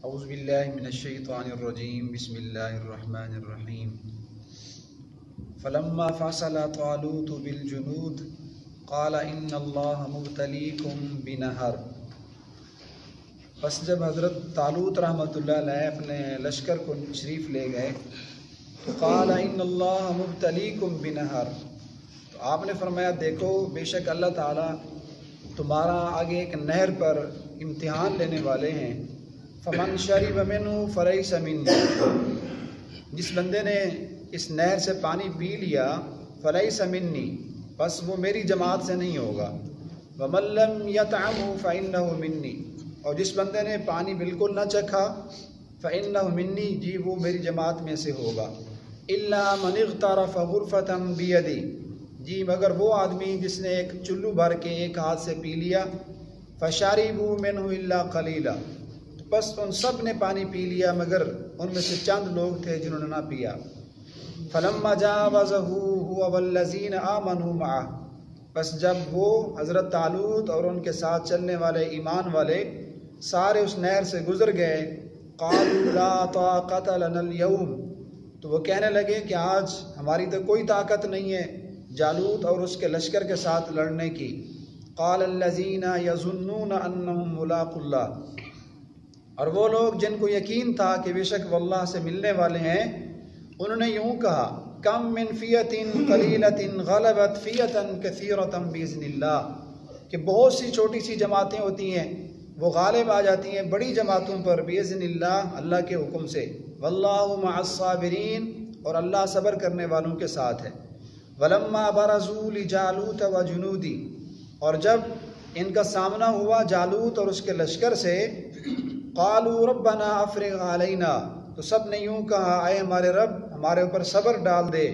اعوذ باللہ من الشیطان الرجیم بسم اللہ الرحمن الرحیم فلما فصل طالوت بالجنود قال ان اللہ مبتلیکم بنہر۔ بس جب حضرت طالوت رحمۃ اللہ علیہ اپنے لشکر کو شریف لے گئے تو قال ان اللہ مبتلیکم بنہر، تو آپ نے فرمایا دیکھو بے شک اللہ تعالیٰ تمہارا آگے ایک نہر پر امتحان لینے والے ہیں۔ فمن شرب منہ فلیس منی، جس بندے نے اس نہر سے پانی پی لیا فلیس منی، بس وہ میری جماعت سے نہیں ہوگا۔ ومن لم یطعمہ فإنہ منی، اور جس بندے نے پانی بالکل نہ چکھا فإنہ منی، جی وہ میری جماعت میں سے ہوگا۔ الا من اغترف غرفۃ بیدی، جی مگر وہ آدمی جس نے ایک چلو بھر کے ایک ہاتھ سے پی لیا۔ فشربوا منہ الا قلیلا، بس ان سب نے پانی پی لیا مگر ان میں سے چند لوگ تھے جنہوں نے نہ پیا۔ فلما جاوزہ هو والذین آمنوا معه، بس جب وہ حضرت طالوت اور ان کے ساتھ چلنے والے ایمان والے سارے اس نہر سے گزر گئے، قالوا لا طاقت لنا اليوم، تو وہ کہنے لگے کہ آج ہماری تو کوئی طاقت نہیں ہے جالوت اور اس کے لشکر کے ساتھ لڑنے کی۔ قال الذین یظنون انہم ملاقو اللہ، اور وہ لوگ جن کو یقین تھا کہ بے شک وہ اللہ سے ملنے والے ہیں، انہوں نے یوں کہا کم من فیۃ قلیلۃ غلبت فیۃ کثیرۃ باذن اللہ، کہ بہت سی چھوٹی سی جماعتیں ہوتی ہیں وہ غالب آ جاتی ہیں بڑی جماعتوں پر باذن اللہ، اللہ کے حکم سے۔ واللہ مع الصابرین، اور اللہ صبر کرنے والوں کے ساتھ ہے۔ ولما برزوا لجالوت وجنودی، اور جب ان کا سامنا ہوا جالوت اور اس کے لشکر سے، قالوا ربنا افرغ علینا، تو سب نے یوں کہا اے ہمارے رب ہمارے اوپر صبر ڈال دے،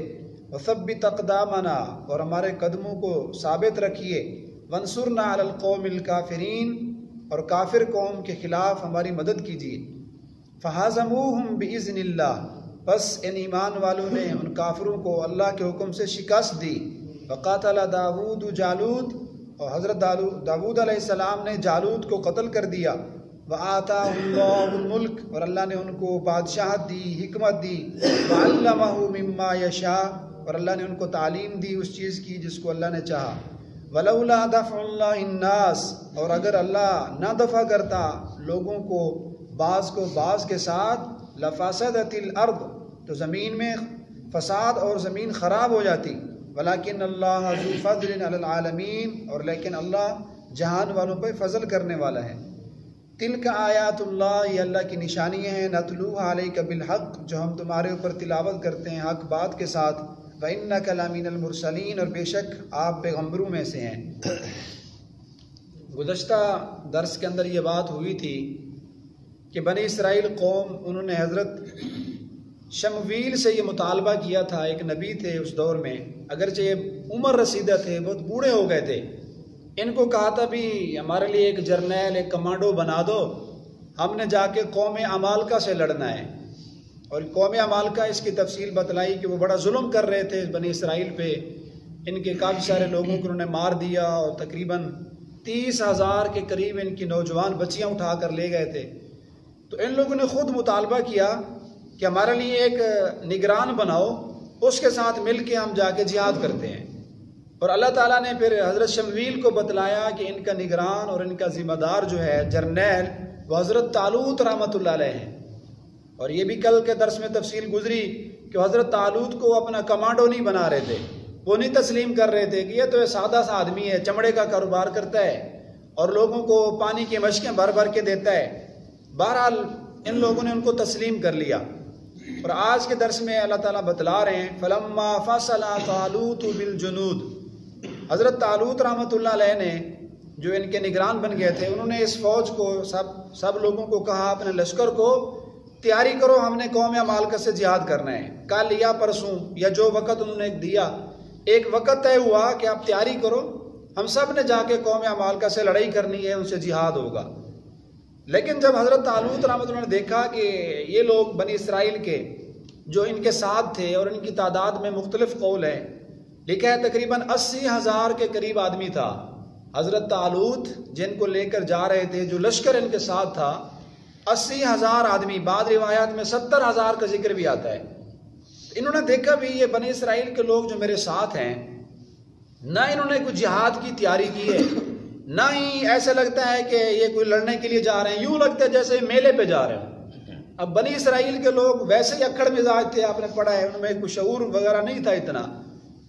وثبت اقدامنا، اور ہمارے قدموں کو ثابت رکھیے، وانصرنا علی القوم الکافرین، اور کافر قوم کے خلاف ہماری مدد کیجیے۔ فہزموہم باذن اللہ، بس ان ایمان والوں نے ان کافروں کو اللہ کے حکم سے شکست دی۔ وقاتل داود جالوت، اور حضرت داود علیہ السلام نے جالوت کو قتل کر دیا۔ وآتاہ اللہ الملک، اور اللہ نے ان کو بادشاہت دی، حکمت دی۔ وعلمہ مما یشاء، اور اللہ نے ان کو تعلیم دی اس چیز کی جس کو اللہ نے چاہا۔ ولولا دفع اللہ الناس، اور اگر اللہ نہ دفع کرتا لوگوں کو بعض کے ساتھ، لفسدت الارض، تو زمین میں فساد اور زمین خراب ہو جاتی۔ ولکن اللہ ذو فضل علی العالمین، اور لیکن اللہ جہان والوں پہ فضل کرنے والا ہے۔ تلک آیات اللہ، یہ اللہ کی نشانیاں ہیں، نتلوها علیک بالحق، جو ہم تمہارے اوپر تلاوت کرتے ہیں حق بات کے ساتھ۔ وَإِنَّكَ لَمِنَ الْمُرْسَلِينَ، اور بے شک آپ پیغمبروں میں سے ہیں۔ گزشتہ درس کے اندر یہ بات ہوئی تھی کہ بنی اسرائیل قوم، انہوں نے حضرت شمویل سے یہ مطالبہ کیا تھا، ایک نبی تھے اس دور میں، اگرچہ یہ عمر رسیدہ تھے، بہت بوڑھے ہو گئے تھے، ان کو کہا تھا بھی ہمارے لیے ایک جرنیل، ایک کمانڈو بنا دو، ہم نے جا کے قوم عمالقہ سے لڑنا ہے۔ اور قوم عمالقہ اس کی تفصیل بتلائی کہ وہ بڑا ظلم کر رہے تھے بنی اسرائیل پہ، ان کے کافی سارے لوگوں کو انہوں نے مار دیا، اور تقریباً 30,000 کے قریب ان کی نوجوان بچیاں اٹھا کر لے گئے تھے۔ تو ان لوگوں نے خود مطالبہ کیا کہ ہمارے لیے ایک نگران بناؤ، اس کے ساتھ مل کے ہم جا کے جہاد کرتے ہیں۔ اور اللہ تعالیٰ نے پھر حضرت شمویل کو بتلایا کہ ان کا نگران اور ان کا ذمہ دار جو ہے جرنیل، وہ حضرت طالوت رحمۃ اللہ علیہ ہیں۔ اور یہ بھی کل کے درس میں تفصیل گزری کہ حضرت طالوت کو اپنا کمانڈو نہیں بنا رہے تھے، وہ نہیں تسلیم کر رہے تھے کہ یہ تو سادہ سا آدمی ہے، چمڑے کا کاروبار کرتا ہے اور لوگوں کو پانی کی مشقیں بھر بھر کے دیتا ہے۔ بہرحال ان لوگوں نے ان کو تسلیم کر لیا۔ اور آج کے درس میں اللہ تعالیٰ بتلا رہے ہیں فلما فصل طالوت بالجنود، حضرت طالوت رحمۃ اللہ علیہ نے جو ان کے نگران بن گئے تھے، انہوں نے اس فوج کو سب لوگوں کو کہا اپنے لشکر کو تیاری کرو، ہم نے قوم عمالقہ سے جہاد کرنا ہے، کل یا پرسوں یا جو وقت انہوں نے دیا، ایک وقت طے ہوا کہ آپ تیاری کرو، ہم سب نے جا کے قوم عمالقہ سے لڑائی کرنی ہے، ان سے جہاد ہوگا۔ لیکن جب حضرت طالوت رحمۃ اللہ نے دیکھا کہ یہ لوگ بنی اسرائیل کے جو ان کے ساتھ تھے، اور ان کی تعداد میں مختلف قول ہیں، لکھا ہے تقریباً 80,000 کے قریب آدمی تھا، حضرت طالوت جن کو لے کر جا رہے تھے، جو لشکر ان کے ساتھ تھا، 80,000 آدمی، بعض روایات میں 70,000 کا ذکر بھی آتا ہے۔ انہوں نے دیکھا بھی یہ بنی اسرائیل کے لوگ جو میرے ساتھ ہیں، نہ انہوں نے کوئی جہاد کی تیاری کی ہے، نہ ہی ایسا لگتا ہے کہ یہ کوئی لڑنے کے لیے جا رہے ہیں، یوں لگتا ہے جیسے میلے پہ جا رہے ہیں۔ اب بنی اسرائیل کے لوگ ویسے ہی اکڑ مزاج تھے، آپ نے پڑھا ہے، ان میں کوئی شعور وغیرہ نہیں تھا اتنا،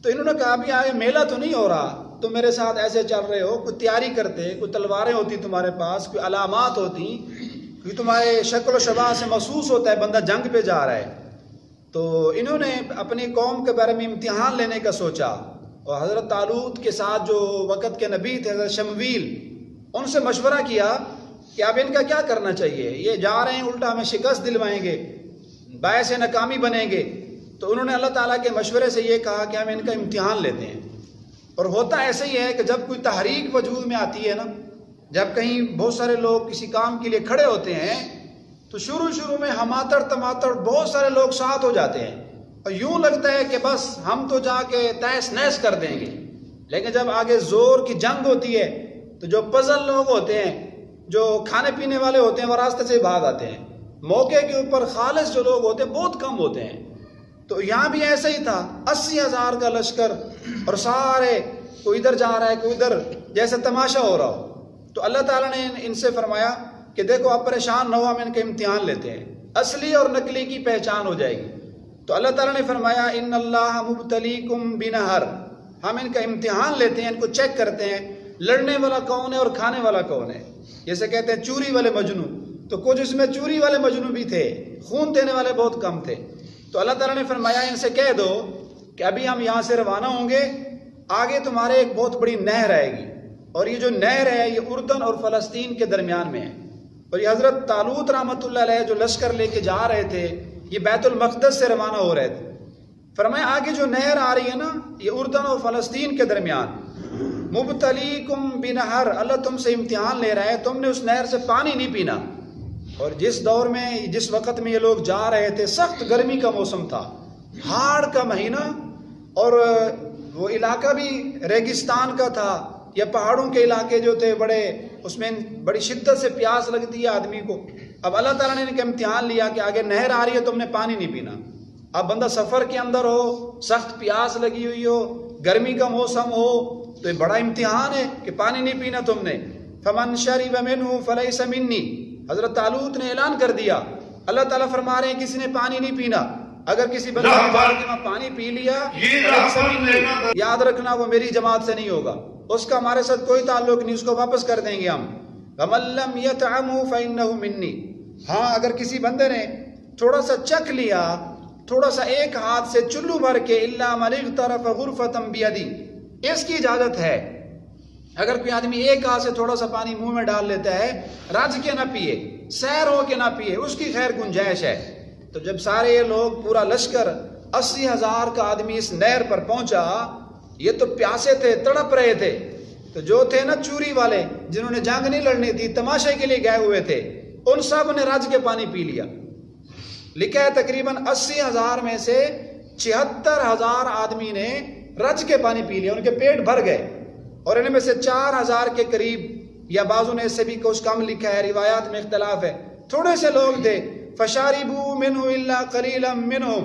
تو انہوں نے کہا ابھی آگے میلہ تو نہیں ہو رہا، تم میرے ساتھ ایسے چل رہے ہو، کوئی تیاری کرتے، کوئی تلواریں ہوتی تمہارے پاس، کوئی علامات ہوتی، کوئی تمہارے شکل و شباہ سے محسوس ہوتا ہے بندہ جنگ پہ جا رہا ہے۔ تو انہوں نے اپنی قوم کے بارے میں امتحان لینے کا سوچا، اور حضرت طالوت کے ساتھ جو وقت کے نبی تھے حضرت شمویل، ان سے مشورہ کیا کہ اب ان کا کیا کرنا چاہیے، یہ جا رہے ہیں الٹا ہمیں شکست دلوائیں گے، باعث ناکامی بنیں گے۔ تو انہوں نے اللہ تعالیٰ کے مشورے سے یہ کہا کہ ہم ان کا امتحان لیتے ہیں۔ اور ہوتا ایسا ہی ہے کہ جب کوئی تحریک وجود میں آتی ہے نا، جب کہیں بہت سارے لوگ کسی کام کے لیے کھڑے ہوتے ہیں تو شروع میں ہماتڑ تماتڑ بہت سارے لوگ ساتھ ہو جاتے ہیں، اور یوں لگتا ہے کہ بس ہم تو جا کے تیس نیس کر دیں گے، لیکن جب آگے زور کی جنگ ہوتی ہے تو جو پزل لوگ ہوتے ہیں، جو کھانے پینے والے ہوتے ہیں، وہ راستے سے بھاگ آتے ہیں۔ موقع کے اوپر خالص جو لوگ ہوتے ہیں بہت کم ہوتے ہیں۔ تو یہاں بھی ایسا ہی تھا، 80,000 کا لشکر، اور سارے کوئی ادھر جا رہا ہے کوئی ادھر، جیسے تماشا ہو رہا ہو۔ تو اللہ تعالیٰ نے ان سے فرمایا کہ دیکھو آپ پریشان نہ ہو، ہم ان کے امتحان لیتے ہیں، اصلی اور نقلی کی پہچان ہو جائے گی۔ تو اللہ تعالیٰ نے فرمایا ان اللہ مبتلیکم بنہر، ہم ان کا امتحان لیتے ہیں، ان کو چیک کرتے ہیں لڑنے والا کون ہے اور کھانے والا کون ہے۔ جیسے کہتے ہیں چوری والے مجنو، تو کچھ اس میں چوری والے مجنو بھی تھے، خون دینے والے بہت کم تھے۔ تو اللہ تعالیٰ نے فرمایا ان سے کہہ دو کہ ابھی ہم یہاں سے روانہ ہوں گے، آگے تمہارے ایک بہت بڑی نہر آئے گی، اور یہ جو نہر ہے یہ اردن اور فلسطین کے درمیان میں ہے۔ اور یہ حضرت طالوت رحمۃ اللہ علیہ جو لشکر لے کے جا رہے تھے، یہ بیت المقدس سے روانہ ہو رہے تھے۔ فرمایا آگے جو نہر آ رہی ہے نا، یہ اردن اور فلسطین کے درمیان، مبتلیکم بنہر، اللہ تم سے امتحان لے رہا ہے، تم نے اس نہر سے پانی نہیں پینا۔ اور جس دور میں جس وقت میں یہ لوگ جا رہے تھے سخت گرمی کا موسم تھا، ہاڑ کا مہینہ، اور وہ علاقہ بھی ریگستان کا تھا، یا پہاڑوں کے علاقے جو تھے بڑے، اس میں بڑی شدت سے پیاس لگتی ہے آدمی کو۔ اب اللہ تعالیٰ نے ان کا امتحان لیا کہ آگے نہر آ رہی ہے، تم نے پانی نہیں پینا۔ اب بندہ سفر کے اندر ہو، سخت پیاس لگی ہوئی ہو، گرمی کا موسم ہو، تو یہ بڑا امتحان ہے کہ پانی نہیں پینا تم نے۔ فمن شرب منہ فلیس منی، حضرت طالوت نے اعلان کر دیا، اللہ تعالیٰ فرما رہے ہیں کسی نے پانی نہیں پینا۔ اگر کسی بندے نے پانی پی لیا، یاد رکھنا وہ میری جماعت سے نہیں ہوگا، اس کا ہمارے ساتھ کوئی تعلق نہیں، اس کو واپس کر دیں گے ہم۔ وَمَن لَّمْ يَطْعَمْهُ فَإِنَّهُ مِنِّي، ہاں اگر کسی بندے نے تھوڑا سا چکھ لیا، تھوڑا سا ایک ہاتھ سے چلو بھر کے، إِلَّا مَنِ اغْتَرَفَ غُرْفَةً بِيَدِهِ، اس کی اجازت ہے۔ اگر کوئی آدمی ایک ہاتھ سے تھوڑا سا پانی منہ میں ڈال لیتا ہے، رج کے نہ پیے، سیر ہو کے نہ پیے، اس کی خیر گنجائش ہے۔ تو جب سارے یہ لوگ پورا لشکر 80,000 کا آدمی اس نہر پر پہنچا، یہ تو پیاسے تھے، تڑپ رہے تھے۔ تو جو تھے نا چوری والے، جنہوں نے جنگ نہیں لڑنی تھی، تماشے کے لیے گئے ہوئے تھے، ان سب نے رج کے پانی پی لیا۔ لکھا ہے تقریباً 80,000 میں سے 76,000 آدمی نے رج کے پانی پی لیا، ان کے پیٹ بھر گئے۔ اور ان میں سے 4,000 کے قریب، یا بعضوں نے اس سے بھی کچھ کم لکھا ہے، روایات میں اختلاف ہے، تھوڑے سے لوگ تھے۔ فَشَارِبُوا مِنْهُ إِلَّا قَلِيلًا مِنْهُمْ،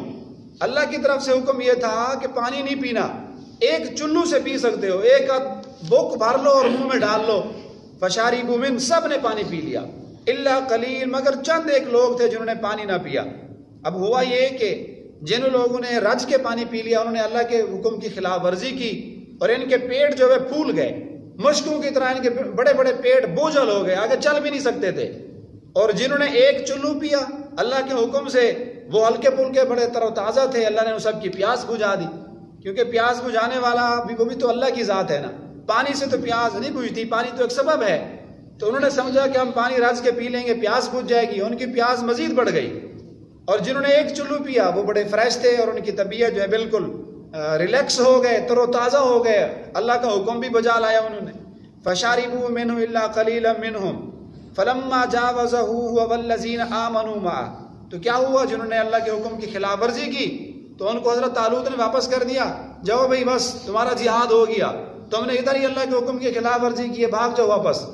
اللہ کی طرف سے حکم یہ تھا کہ پانی نہیں پینا، ایک چلو سے پی سکتے ہو، ایک بک بھر لو اور منہ میں ڈال لو۔ فَشَارِبُوا مِنْهُ، سب نے پانی پی لیا، إِلَّا قَلِيلًا، مگر چند ایک لوگ تھے جنہوں نے پانی نہ پیا۔ اب ہوا یہ کہ جن لوگوں نے رج کے پانی پی لیا، انہوں نے اللہ کے حکم کی خلاف ورزی کی، اور ان کے پیٹ جو ہے پھول گئے، مشکوں کی طرح ان کے بڑے بڑے پیٹ بوجھل ہو گئے، آگے چل بھی نہیں سکتے تھے۔ اور جنہوں نے ایک چلو پیا اللہ کے حکم سے، وہ ہلکے پھلکے بڑے تر و تازہ تھے، اللہ نے ان سب کی پیاس بجھا دی، کیونکہ پیاس بجھانے والا وہ بھی تو اللہ کی ذات ہے نا، پانی سے تو پیاس نہیں بجھتی، پانی تو ایک سبب ہے۔ تو انہوں نے سمجھا کہ ہم پانی رج کے پی لیں گے پیاس بجھ جائے گی، ان کی پیاس مزید بڑھ گئی۔ اور جنہوں نے ایک چلو پیا وہ بڑے فریش تھے، اور ان کی طبیعت جو ہے بالکل ریلیکس ہو گئے، تر و تازہ ہو گئے، اللہ کا حکم بھی بجا لایا انہوں نے۔ فَشَارِبُوا مِنْهُ إِلَّا قَلِيلًا مِنْهُمْ فَلَمَّا جَاوَزَهُ هُوَ وَالَّذِينَ آمَنُوا مَعَهُ، تو کیا ہوا، جنہوں نے اللہ کے حکم کی خلاف ورزی کی تو ان کو حضرت طالوت نے واپس کر دیا، جاؤ بھائی بس تمہارا جہاد ہو گیا، تم نے ادھر ہی اللہ کے حکم کی خلاف ورزی کی ہے، بھاگ جاؤ واپس۔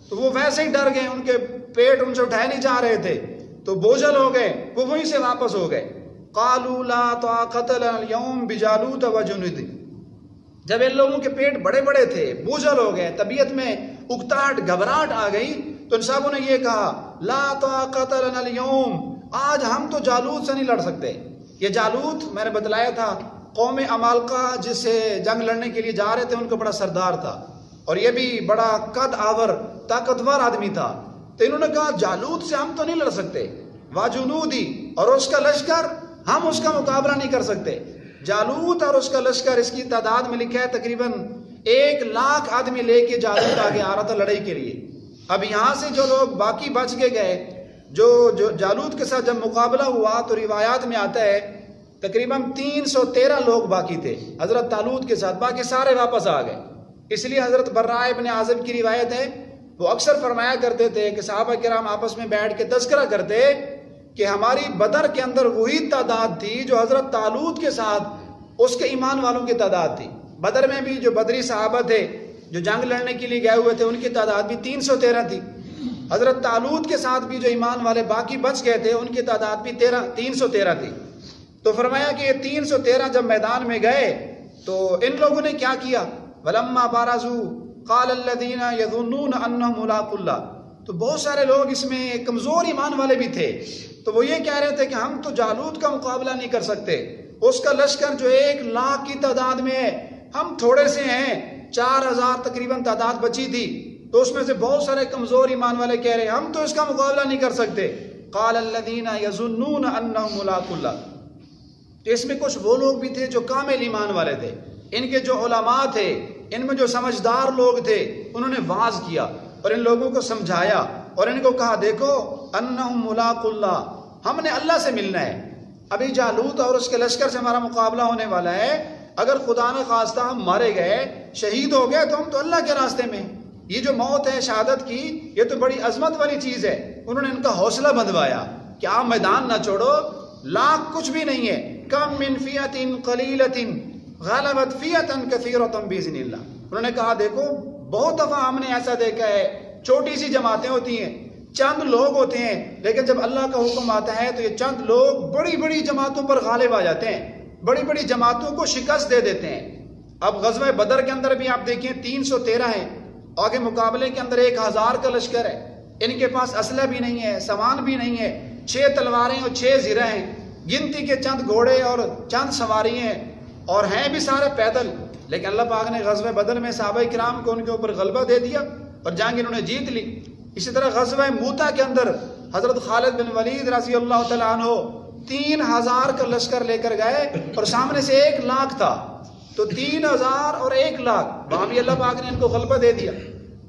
تو وہ ویسے ہی ڈر گئے، ان کے پیٹ ان سے اٹھائے نہیں جا رہے تھے تو بوجھل ہو گئے، وہ وہیں سے واپس ہو گئے۔ قالوا لا طاقت لنا اليوم بجالوت وجنود، جب ان لوگوں کے پیٹ بڑے بڑے تھے، بوجھل ہو گئے، طبیعت میں اکتاہٹ گھبراہٹ آ گئی، تو ان صاحبوں نے یہ کہا لا طاقت لنا اليوم، آج ہم تو جالوت سے نہیں لڑ سکتے۔ یہ جالوت میں نے بتلایا تھا قوم عمالقہ جس سے جنگ لڑنے کے لیے جا رہے تھے، ان کا بڑا سردار تھا اور یہ بھی بڑا قد آور طاقتور آدمی تھا، تو انہوں نے کہا جالوت سے ہم تو نہیں لڑ سکتے، واجنودی، اور اس کا لشکر ہم اس کا مقابلہ نہیں کر سکتے۔ جالوت اور اس کا لشکر، اس کی تعداد میں لکھا ہے تقریباً 1,00,000 آدمی لے کے جالوت آگے آ رہا تھا لڑائی کے لیے۔ اب یہاں سے جو لوگ باقی بچ کے گئے، جو جالوت کے ساتھ جب مقابلہ ہوا تو روایات میں آتا ہے تقریباً 313 لوگ باقی تھے حضرت طالوت کے ساتھ، باقی سارے واپس آ گئے۔ اس لیے حضرت براء ابن عازب کی روایت ہے، وہ اکثر فرمایا کرتے تھے کہ صحابہ کرام آپس میں بیٹھ کے تذکرہ کرتے کہ ہماری بدر کے اندر وہی تعداد تھی جو حضرت طالوت کے ساتھ اس کے ایمان والوں کی تعداد تھی۔ بدر میں بھی جو بدری صحابہ تھے جو جنگ لڑنے کے لیے گئے ہوئے تھے، ان کی تعداد بھی 313 تھی۔ حضرت طالوت کے ساتھ بھی جو ایمان والے باقی بچ گئے تھے، ان کی تعداد بھی 313 تھی۔ تو فرمایا کہ یہ 313 جب میدان میں گئے تو ان لوگوں نے کیا کیا، وَلَمَّا بَارَزُوا قَالَ الَّذِينَ يَظُنُّونَ أَنَّهُمْ مُلَاقُو اللَّهِ، تو بہت سارے لوگ اس میں کمزور ایمان والے بھی تھے، تو وہ یہ کہہ رہے تھے کہ ہم تو جالوت کا مقابلہ نہیں کر سکتے، اس کا لشکر جو 1,00,000 کی تعداد میں ہے، ہم تھوڑے سے ہیں، 4,000 تقریباً تعداد بچی تھی، تو اس میں سے بہت سارے کمزور ایمان والے کہہ رہے ہیں ہم تو اس کا مقابلہ نہیں کر سکتے۔ قال الذین یظنون انہم ملاقو اللہ، تو اس میں کچھ وہ لوگ بھی تھے جو کامل ایمان والے تھے، ان کے جو علماء تھے، ان میں جو سمجھدار لوگ تھے، انہوں نے واعظ کیا اور ان لوگوں کو سمجھایا اور ان کو کہا دیکھو انہم ملاقو اللہ، ہم نے اللہ سے ملنا ہے، ابھی جالوت اور اس کے لشکر سے ہمارا مقابلہ ہونے والا ہے، اگر خدا نہ خواستہ ہم مارے گئے، شہید ہو گئے، تو ہم تو اللہ کے راستے میں، یہ جو موت ہے شہادت کی، یہ تو بڑی عظمت والی چیز ہے۔ انہوں نے ان کا حوصلہ بندھوایا کہ آپ میدان نہ چھوڑو، لاکھ کچھ بھی نہیں ہے، کم من فیۃ قلیلۃ غلبت فیۃ کثیرۃ باذن اللہ، انہوں نے کہا دیکھو بہت دفعہ ہم نے ایسا دیکھا ہے، چھوٹی سی جماعتیں ہوتی ہیں، چند لوگ ہوتے ہیں، لیکن جب اللہ کا حکم آتا ہے تو یہ چند لوگ بڑی بڑی جماعتوں پر غالب آ جاتے ہیں، بڑی بڑی جماعتوں کو شکست دے دیتے ہیں۔ اب غزوہ بدر کے اندر بھی آپ دیکھیں 313 ہیں، آگے مقابلے کے اندر 1,000 کا لشکر ہے، ان کے پاس اسلحہ بھی نہیں ہے، سامان بھی نہیں ہے، 6 تلواریں اور 6 زرہ ہیں، گنتی کے چند گھوڑے اور چند سواری ہیں، اور ہیں بھی سارے پیدل، لیکن اللہ پاک نے غزوہ بدر میں صحابہ کرام کو ان کے اوپر غلبہ دے دیا اور جنگ انہوں نے جیت لی۔ اسی طرح غزوہ موتا کے اندر حضرت خالد بن ولید رضی اللہ تعالیٰ عنہ 3,000 کا لشکر لے کر گئے اور سامنے سے 1,00,000 تھا، تو 3,000 اور 1,00,000 وہاں بھی اللہ پاک نے ان کو غلبہ دے دیا۔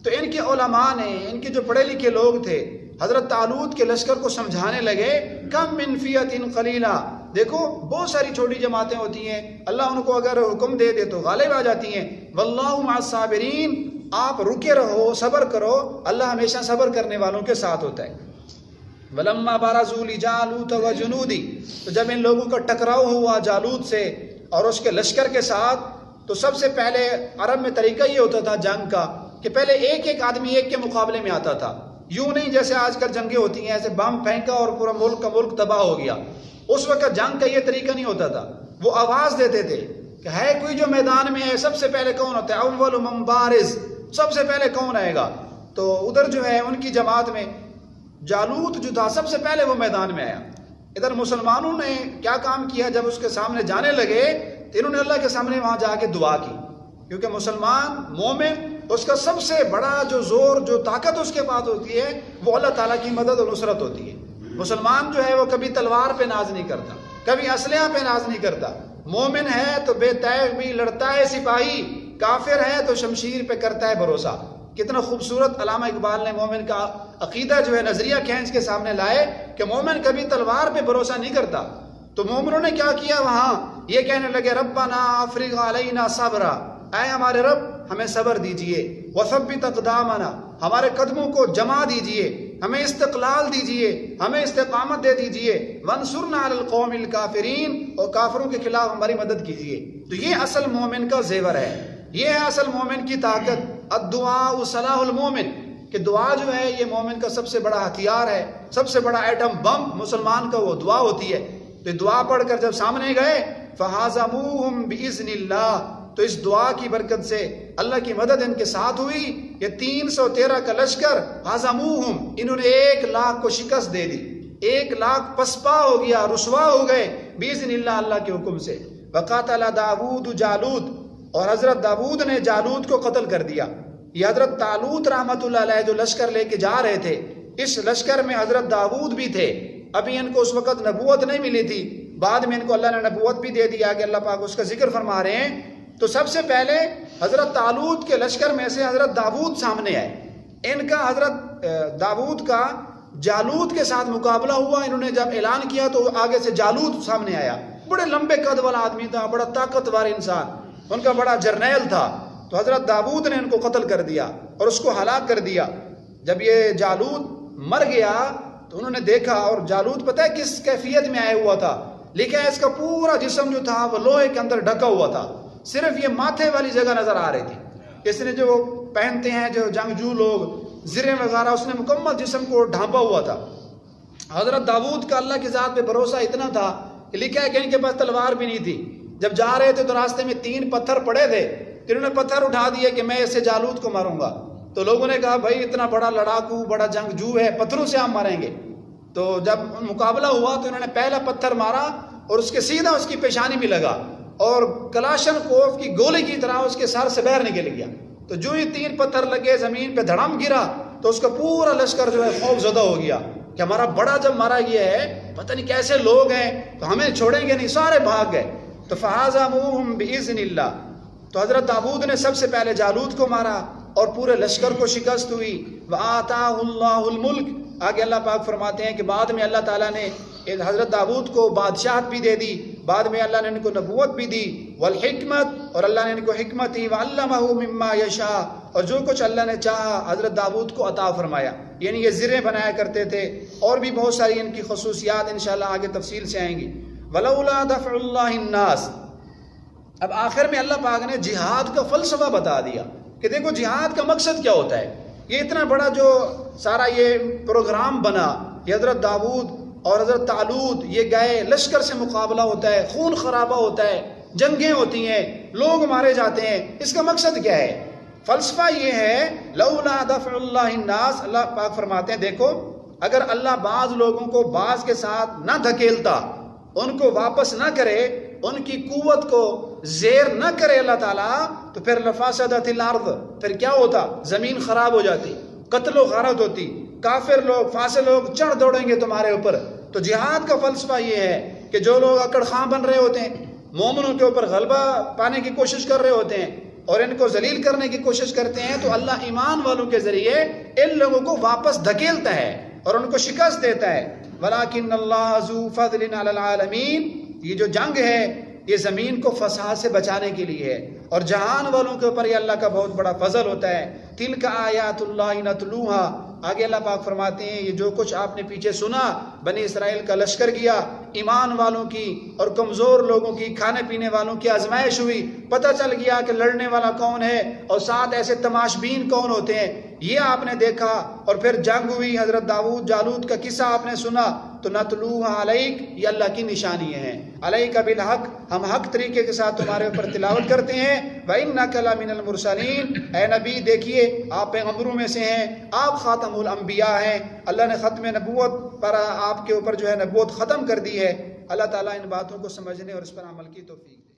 تو ان کے علماء نے، ان کے جو پڑھے لکھے لوگ تھے، حضرت طالوت کے لشکر کو سمجھانے لگے کم من فیۃ قلیلہ، دیکھو بہت ساری چھوٹی جماعتیں ہوتی ہیں، اللہ ان کو اگر حکم دے دے تو غالب آ جاتی ہیں، واللہ مع الصابرین، آپ رکے رہو، صبر کرو، اللہ ہمیشہ صبر کرنے والوں کے ساتھ ہوتا ہے۔ وَلَمَّا بَارَزُوا لِجَالُوتَ وَجُنُودِهِ، تو جب ان لوگوں کا ٹکراؤ ہوا جالوت سے اور اس کے لشکر کے ساتھ، تو سب سے پہلے عرب میں طریقہ یہ ہوتا تھا جنگ کا کہ پہلے ایک ایک آدمی ایک کے مقابلے میں آتا تھا، یوں نہیں جیسے آج کل جنگیں ہوتی ہیں ایسے بم پھینکا اور پورا ملک کا ملک تباہ ہو گیا۔ اس وقت جنگ کا یہ طریقہ نہیں ہوتا تھا، وہ آواز دیتے تھے کہ ہے کوئی جو میدان میں ہے، سب سے پہلے کون ہوتا ہے، اول من بارز، سب سے پہلے کون آئے گا۔ تو ادھر جو ہے ان کی جماعت میں جالوت جو تھا سب سے پہلے وہ میدان میں آیا۔ ادھر مسلمانوں نے کیا کام کیا، جب اس کے سامنے جانے لگے تو انہوں نے اللہ کے سامنے وہاں جا کے دعا کی، کیونکہ مسلمان مومن اس کا سب سے بڑا جو زور، جو طاقت اس کے پاس ہوتی ہے، وہ اللہ تعالیٰ کی مدد اور نصرت ہوتی ہے۔ مسلمان جو ہے وہ کبھی تلوار پہ ناز نہیں کرتا، کبھی اسلحہ پہ ناز نہیں کرتا، مومن ہے تو بے تیغ بھی لڑتا ہے سپاہی، کافر ہے تو شمشیر پہ کرتا ہے بھروسہ۔ کتنا خوبصورت علامہ اقبال نے مومن کا عقیدہ جو ہے نظریہ کھینچ کے سامنے لائے کہ مومن کبھی تلوار پہ بھروسہ نہیں کرتا۔ تو مومنوں نے کیا کیا، وہاں یہ کہنے لگے ربنا افرغ علینا صبرا، اے ہمارے رب ہمیں صبر دیجئے، وثبت اقدامنا، ہمارے قدموں کو جما دیجئے، ہمیں استقلال دیجئے، ہمیں استقامت دے دیجئے، وانصرنا علی القوم الکافرین، اور کافروں کے خلاف ہماری مدد کیجئے۔ تو یہ اصل مومن کا زیور ہے، یہ ہے اصل مومن کی طاقت، الدعاء صلاح المومن، کہ دعا جو ہے یہ مومن کا سب سے بڑا ہتھیار ہے، سب سے بڑا ایٹم بم مسلمان کا وہ دعا ہوتی ہے۔ تو دعا پڑھ کر جب سامنے گئے فَحَازَمُوهُمْ بِإِذْنِ اللَّهِ، تو اس دعا کی برکت سے اللہ کی مدد ان کے ساتھ ہوئی۔ یہ 313 کا لشکر حَازَمُوهُمْ، انہوں نے 1,00,000 کو شکست دے دی، 1,00,000 پسپا ہو گیا، رسوا ہو گئے بِإِذْنِ اللَّهِ، اللہ کے حکم سے۔ وَقَاتَلَ دَاوُودُ جالوت، اور حضرت داود نے جالوت کو قتل کر دیا۔ یہ حضرت طالوت رحمت اللہ علیہ جو لشکر لے کے جا رہے تھے، اس لشکر میں حضرت داود بھی تھے۔ ابھی ان کو اس وقت نبوت نہیں ملی تھی، بعد میں ان کو اللہ نے نبوت بھی دے دیا کہ اللہ پاک اس کا ذکر فرما رہے ہیں۔ تو سب سے پہلے حضرت طالوت کے لشکر میں سے حضرت داود سامنے آئے۔ ان کا حضرت داود کا جالوت کے ساتھ مقابلہ ہوا۔ انہوں نے جب اعلان کیا تو آگے سے جالوت سامنے آیا، بڑے لمبے قد والا آدمی تھا، بڑا طاقتور انسان، ان کا بڑا جرنیل تھا۔ تو حضرت داود نے ان کو قتل کر دیا اور اس کو ہلاک کر دیا۔ جب یہ جالوت مر گیا تو انہوں نے دیکھا، اور جالوت پتہ ہے کس کیفیت میں آیا ہوا تھا؟ لکھا ہے اس کا پورا جسم جو تھا وہ لوہے کے اندر ڈھکا ہوا تھا، صرف یہ ماتھے والی جگہ نظر آ رہی تھی۔ اس نے جو پہنتے ہیں جو جنگجو لوگ زرے وغیرہ، اس نے مکمل جسم کو ڈھانپا ہوا تھا۔ حضرت داود کا اللہ کی ذات پہ بھروسہ اتنا تھا کہ لکھا ہے کہ ان کے پاس تلوار بھی نہیں تھی۔ جب جا رہے تھے تو راستے میں 3 پتھر پڑے تھے، انہوں نے پتھر اٹھا دیے کہ میں اسے جالوت کو ماروں گا۔ تو لوگوں نے کہا بھائی اتنا بڑا لڑاکو، بڑا جنگجو ہے، پتھروں سے ہم ماریں گے۔ تو جب مقابلہ ہوا تو انہوں نے پہلا پتھر مارا اور اس کے سیدھا اس کی پیشانی میں لگا، اور کلاشن کوف کی گولی کی طرح اس کے سر سے باہر نکل گیا۔ تو جو ہی 3 پتھر لگے، زمین پہ دھڑم گرا، تو اس کا پورا لشکر جو ہے خوف زدہ ہو گیا کہ ہمارا بڑا جب مارا گیا ہے، پتہ نہیں کیسے لوگ ہیں، تو ہمیں چھوڑیں گے نہیں، سارے بھاگ گئے۔ تو فَحَازَمُوهُمْ بِإِذْنِ اللَّهِ، تو حضرت داود نے سب سے پہلے جالوت کو مارا اور پورے لشکر کو شکست ہوئی۔ وَآتَاهُ اللَّهُ الْمُلْكَ، آگے اللہ پاک فرماتے ہیں کہ بعد میں اللہ تعالیٰ نے حضرت داود کو بادشاہت بھی دے دی، بعد میں اللہ نے ان کو نبوت بھی دی، والحکمت، اور اللہ نے ان کو حکمت دی، وَعَلَّمَهُ مِمَّا يَشَاءُ، اور جو کچھ اللہ نے چاہا حضرت داود کو عطا فرمایا، یعنی یہ زریں بنایا کرتے تھے، اور بھی بہت ساری ان کی خصوصیات انشاءاللہ آگے تفصیل سے آئیں گی۔ وَلَوْلَا دَفْعُ اللَّهِ النَّاسِ، اب آخر میں اللہ پاک نے جہاد کا فلسفہ بتا دیا کہ دیکھو جہاد کا مقصد کیا ہوتا ہے۔ یہ اتنا بڑا جو سارا یہ پروگرام بنا، یہ حضرت داود اور حضرت طالوت یہ گئے، لشکر سے مقابلہ ہوتا ہے، خون خرابہ ہوتا ہے، جنگیں ہوتی ہیں، لوگ مارے جاتے ہیں، اس کا مقصد کیا ہے؟ فلسفہ یہ ہے لولا دفع اللہ الناس، اللہ پاک فرماتے ہیں دیکھو اگر اللہ بعض لوگوں کو بعض کے ساتھ نہ دھکیلتا، ان کو واپس نہ کرے، ان کی قوت کو زیر نہ کرے اللہ تعالیٰ، تو پھر لفاسدت الارض، پھر کیا ہوتا؟ زمین خراب ہو جاتی، قتل و غارت ہوتی، کافر لوگ فاسق لوگ چڑھ دوڑیں گے تمہارے اوپر۔ تو جہاد کا فلسفہ یہ ہے کہ جو لوگ اکڑ خاں بن رہے ہوتے ہیں، مومنوں کے اوپر غلبہ پانے کی کوشش کر رہے ہوتے ہیں اور ان کو ذلیل کرنے کی کوشش کرتے ہیں، تو اللہ ایمان والوں کے ذریعے ان لوگوں کو واپس دھکیلتا ہے اور ان کو شکست دیتا ہے۔ وَلَٰكِنَّ اللَّهَ ذُو فَضْلٍ عَلَى الْعَالَمِينَ، یہ جو جنگ ہے یہ زمین کو فساد سے بچانے کے لیے ہے، اور جہان والوں کے اوپر یہ اللہ کا بہت بڑا فضل ہوتا ہے۔ تِلْكَ آیات اللہ نتلوها، آگے اللہ پاک فرماتے ہیں یہ جو کچھ آپ نے پیچھے سنا، بنی اسرائیل کا لشکر گیا، ایمان والوں کی اور کمزور لوگوں کی، کھانے پینے والوں کی آزمائش ہوئی، پتہ چل گیا کہ لڑنے والا کون ہے اور ساتھ ایسے تماشبین کون ہوتے ہیں، یہ آپ نے دیکھا، اور پھر جنگ ہوئی، حضرت داود جالوت کا قصہ آپ نے سنا، تو نتلوها علیک، یہ اللہ کی نشانی ہیں، علیک بالحق، ہم حق طریقے کے ساتھ تمہارے اوپر تلاوت کرتے ہیں۔ وَإِنَّكَ لَمِنَ الْمُرْسَلِينَ، اے نبی دیکھیے آپ پیغمبروں میں سے ہیں، آپ خاتم الانبیاء ہیں، اللہ نے ختم نبوت پر آپ کے اوپر جو ہے نبوت ختم کر دی ہے۔ اللہ تعالیٰ ان باتوں کو سمجھنے اور اس پر عمل کی توفیق